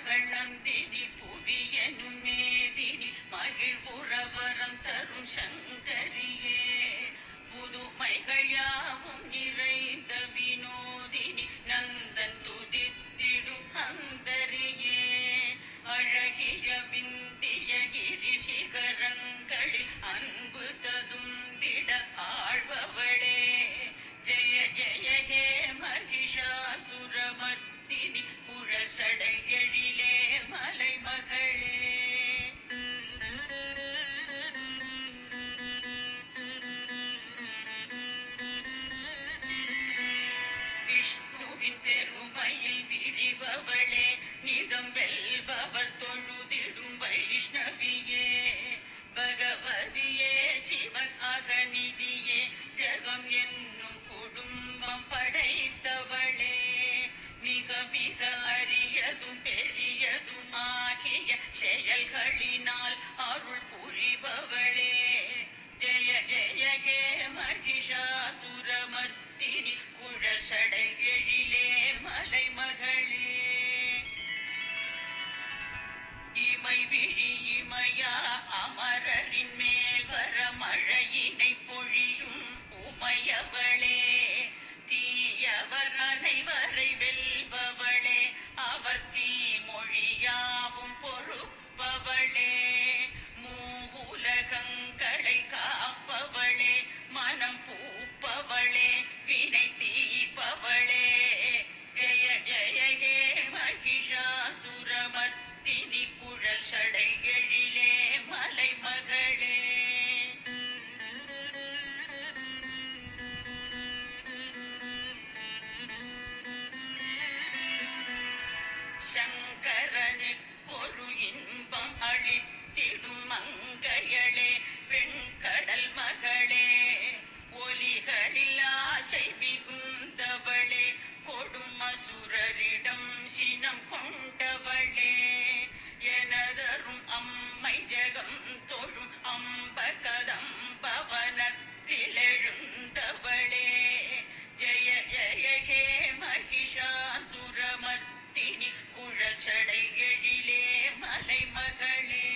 மகள் நந்தினி புவியனும் மேதினி மகிழ்வுறவரம் தரும் சங்கரியே புதுமைகள் யாவும் நிறைந்த வினோதினி நந்தன் துதித்திடும் அந்தரியே அழகிய விந்திய கிரி சிகரங்களில் அன்பு ததும்பிட ஆழ்பவளே ஜெய ஜெய ஹே மகிஷாசுரமர்த்தினி குழசடையெழிலே மலை மகளே விஷ்ணுவின் பெருமையில் விரிபவளே நிதம் வெல்பவர் தொழுதிடும் வைஷ்ணவியே பகவதியே சிவன் அகநிதியே ஜகம் என்னும் குடும்பம் படைத்தவளே மிக மிக அரியதும் பெரியதும் ஆகிய செயல்களினால் அருள் புரிபவளே ஜெய ஜெய ஹே மகிஷாசுரமர்த்தினி குழசடையெழிலே மலை மகளே இமை விழி இமையா அமரரின் மேல் வர மழையினை பொழியும் உமையவளே தீயவர் அனைவரை வெல்பவளே அவர் தீமொழியாவும் பொறுப்பவளே மூவுலகங்களை காப்பவளே மனம் பூப்பவளே வினை தீர்ப்பவளே ஜெய ஜெய ஹே மகிஷாசுரமர்த்தினி குழசடையெழிலே மலை மகளே சங்கரனுக்கொரு இன்பம் அளித்திடும் மங்கையளே வெண்கடல் மகளே ஒலிகளில் ஆசை மிகுந்தவளே கொடும் அசுரரிடம் சினம் கொண்டவளே எனதரும் அம்மை ஜகம் தொழும் அம்ப கதம்பவனத்தில் எழுந்தவளே ஜெய ஜெய ஹே மகிஷாசுரமர்த்தினி குழசடையெழிலே மலை மகளே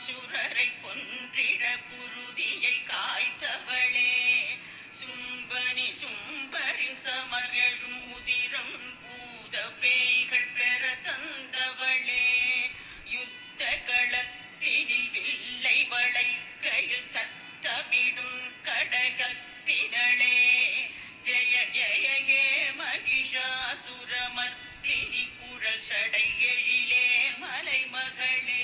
அசுரரை கொன்றிட குருதியை காய்த்தவளே, சும்பனி சும்பரின் சமர்களும் உதிரம் பூத பேய்கள் பெற தந்தவளே, யுத்த களத்தினில் வில்லை வளைக்கையில் சத்தமிடும் கடகத்தினளே, ஜெய ஜெய ஹே மகிஷாசுரமர்த்தினி குழல் சடை எழிலே மலைமகளே,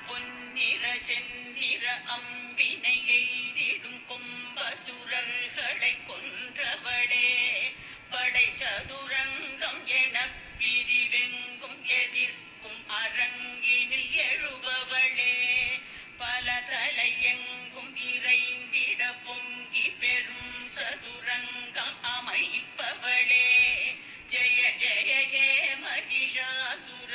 பொன்னிற செந்நிற அம்பினை எய்திடும் கொம்பசுரர்களை கொன்றவளே, படை சதுரங்கம் என பிரிவெங்கும் எதிர்க்கும் அரங்கினில் எழுபவளே, பல தலை எங்கும் இறைந்திட பொங்கி பெரும் சதுரங்கம் அமைப்பவளே, ஜெய ஜெய ஹே மகிஷாசுரமர்த்தினி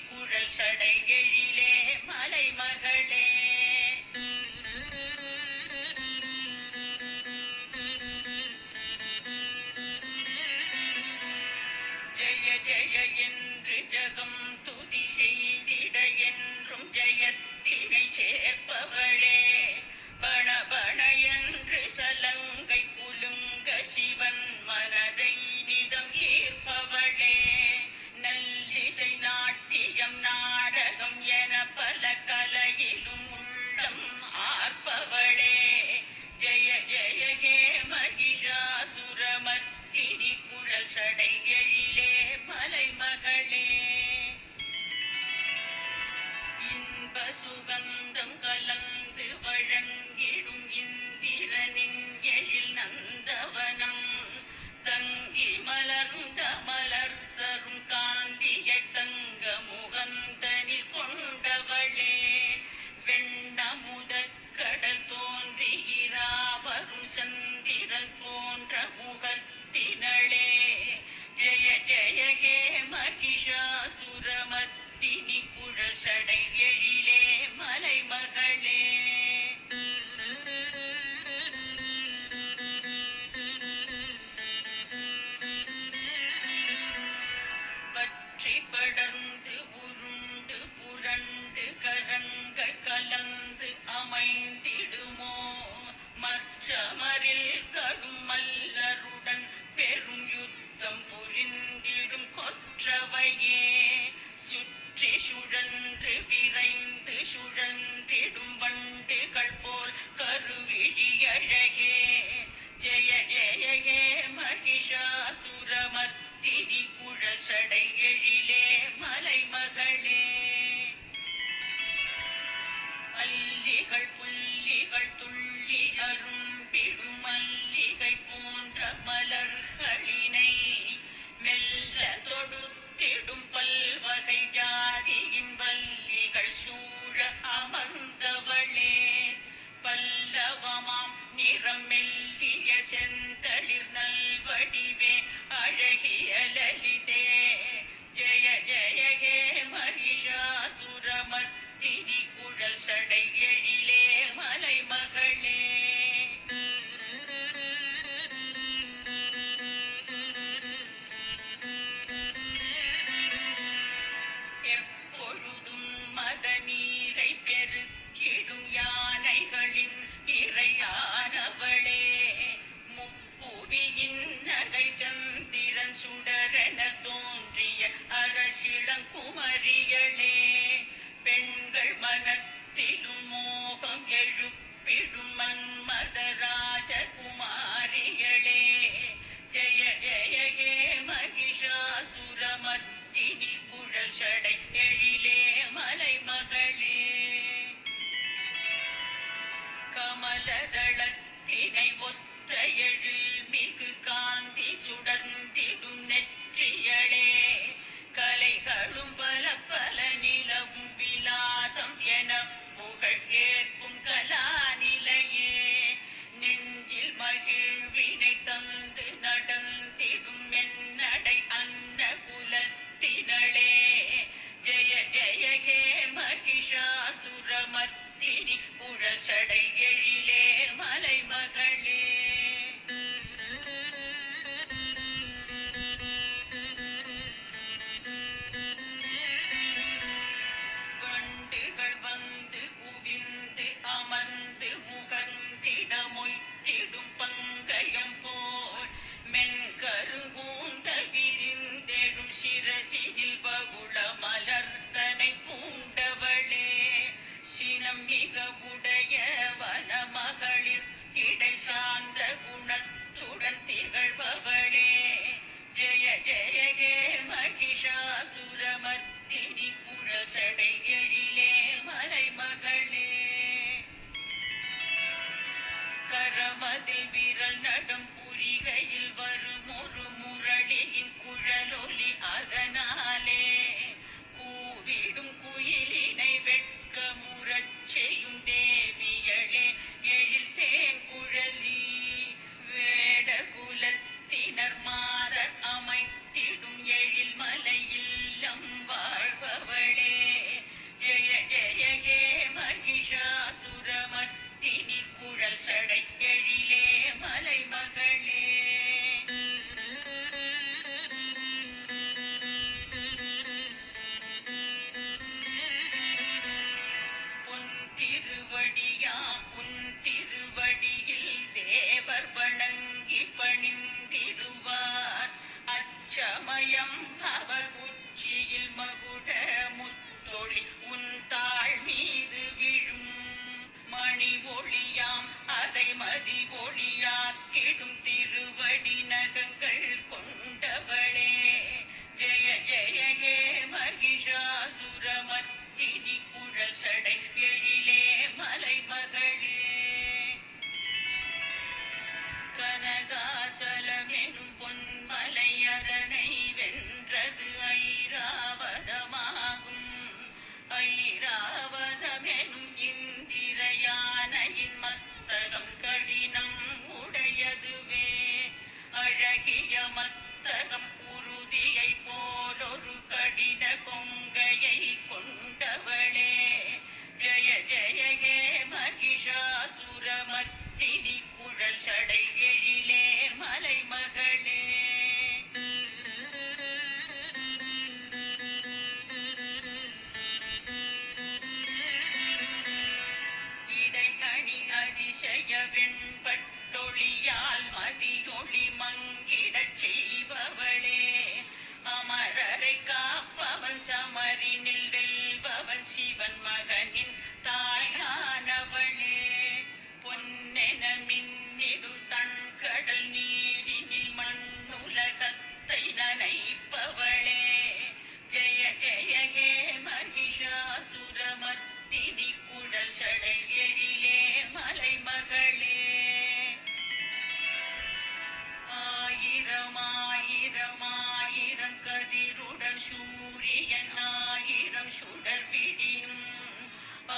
குழல் சடை எழிலே மலைமகளே, ஜெய ஜெய என்று ஜகம் துதி செய்திட என்றும் ஜெயத்தினை சேர்ப்பவளே, பண பண என்று சலங்கை குலுங்க சிவன் மனதை நிதம் ஈர்ப்பவளே, நல்லிசை நாட்டியம் நாடகம் என பல கலையிலும் உள்ளம் ஆர்ப்பவளே, ஜெய ஜெய ஹே மகிஷாசுரமர்த்தினி குழல் சடை எழிலே மலைமகளே, இன்ப சுகந்தம் கலந்து வழங்கிடும் இந்திரனின் எழில் நந்தவனம், தங்கி மலர்ந்த மலர் தரும் காந்தியை தங்க முகந்தனில் கொண்டவளே, வெண்ணமுத கடல் தோன்றி இராவரும் சந்திரன் போன்ற முகத்தினளே, ஜெய ஜெய ஹே மகிஷாசுரமர்த்தினி குழல் சடை எழிலே மலைமகளே, பற்றி படர்ந்து உருண்டு புரண்டு கரங்கள் கலந்து அமைந்திடுமோ, மற்றமரில் கடும் மல்லருடன் பெரும் யுத்தம் புரிந்திடும் கொற்றவையே, சுற்றி சுழன்று விரைந்து சுழன்றிடும் வண்டுகள் போல் கருவிழி அழகே, ஜெய ஜெய ஹே மகிஷாசுரமர்த்தினி குழல் சடை எழிலே மலைமகளே, அல்லிகள் புள்ளிகள் துள்ளி அரும்பிடும் மல்லிகை போன்ற மலர்களினை மெல்ல தொடுத்திடும் பல்வகை ஜாதியின் வல்லிகள் சூழ அமர்ந்தவளே, பல்லவமாம் நிறம் மெல்லிய செந்தளிர் நல்வடிவே அழகிய லலிதே, ஜெய ஜெய ஹே மகிஷாசுரமர்த்தினி குழல் சடை எழிலே மலைமகளே, எப்பொழுதும் மத நீரை பெருக்கிடும் யானைகளின் இறையானவளே, முப்புவியின் நகை சந்திரன் சுடரென தோன்றிய அரசிளங்குமரியளே, பெண்கள் மனத்திலும் மோகம் எழுப்பிடும் மன்மத ராஜகுமாரிகளே, ஜெய ஜெய ஹே மகிஷாசுரமர்த்தினி குழல் சடை எழிலே மலைமகளே, கமலதளத்தினை ஒத்த எழில் மிகு காந்தி சுடர்ந்திடும் நெற்றியளே, கலைகளும் பல பல நிலவும் விலாசம் என புகழ் கேட்கும் கலாநிலையே, நெஞ்சில் மகிழ்வினை தந்து நடந்திடும் என்னடை அன்ன குலத்தினளே, ஜெய கடின கொங்கையை கொண்டவளே ஜய ஜய ஹே மகிஷாசுரமர்த்தினி குழல் சடை எழிலே மலைமகளே இடைகணி அதிசய வெண்பட்டொளியால் மதியொளி மங்கிடச் செய்பவளே அமரரை காப்பவன் சமரினில் வெல்பவன் சிவன் மகனின் தாயானவளே பொன்னென மின்னிடும் தன்கடல் நீரினில் மண்ணுலகத்தை நனைப்பவளே ஜய ஜய ஹே மகிஷாசுரமர்த்தினி குழல் சடை எழிலே மலைமகளே ஆயிரம் ஆயிரம் ஆயிரம் கதிருடன் சூரியன் ஆயிரம் சுடர் விடினும்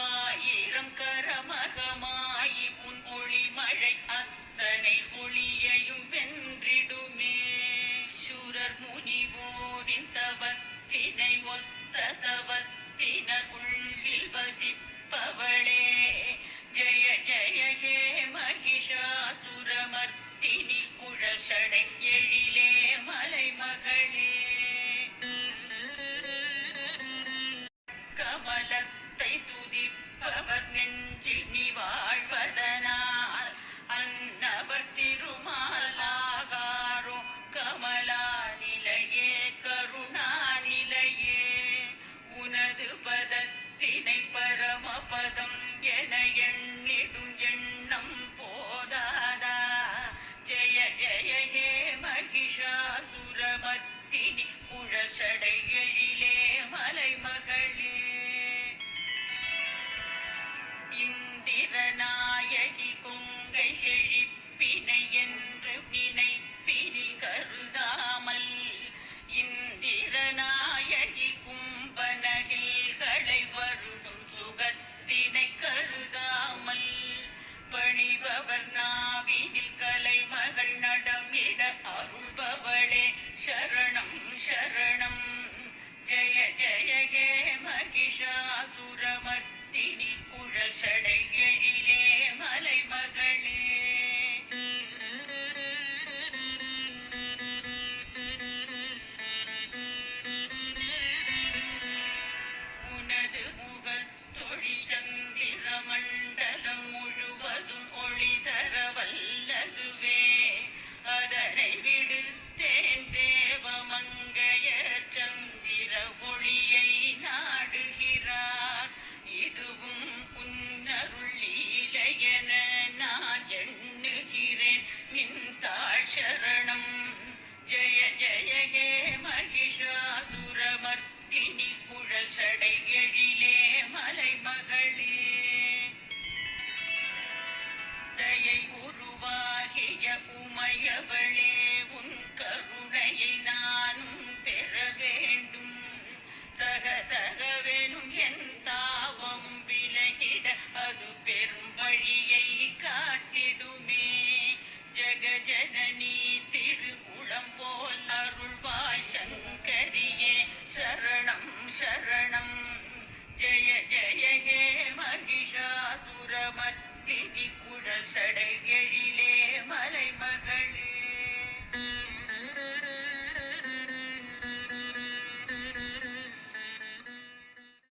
ஆயிரம் கரமகமாயி உன் ஒளிமழை அத்தனை ஒளியையும் வென்றிடுமே சுரர் முனிவோரின் தவத்தினை ஒத்த தவத்தினர் உள்ளில் வசிப்பவளே ஜய ஜய ஹே மகிஷாசுரமர்த்தினி குழல் சடை எழிலே மலைமகளே கமலத்தை துதிப்பவர் நெஞ்சில் நீ வாழ்வதனால் அன்னவர் திருமால் ஆகாரோ கமலா நிலையே கருணா நிலையே உனது பதத்தினை பரமபதம் என எண்ணிடும் எண்ணம் போதாதா ஜய ஜய ஹே மகிஷாசுரமர்த்தினி குழல் சடை எழிலே மலைமகளே இந்திரநாயகி கொங்கை செழிப்பினை என்று நினைப்பினில் கருதாமல் இந்திரநாயகி கும்பநகைகளை வருடும் சுகத்தினை கருதாமல் பணிபவர் நாவினில் கலைமகள் நடமிட அருள்பவளே சரணம் சரணம் ஜய ஜய ஹே மகிஷாசுரமர்த்தினி குழல் சடை எழிலே மலைமகளே உனது முகத்தொழி சந்திர மண்டலம் முழுவதும் ஒளி தர வல்லதுவே அதனை விடுத்தேன் தேவமங்கையர் சந்திர ஒளியை நாடுகிறார் இதுவும் உன்னருள் லீலையென நான் எண்ணுகிறேன் நின் தாழ் சரணம் ஜய ஜய ஹே மகிஷாசுரமர்த்தினி குழல் சடை எழிலே மலைமகளே தயை உருவாகிய உமையவளே உன் கருணையை நானும் பெற வேண்டும் தக தகவெனும் என் தாவமும் விலகிட அது பெரும் வழியை காட்டிடுமே ஜகஜனனி திருக்குளம் போல் அருள்வாய் சங்கரியே சரணம் சரணம்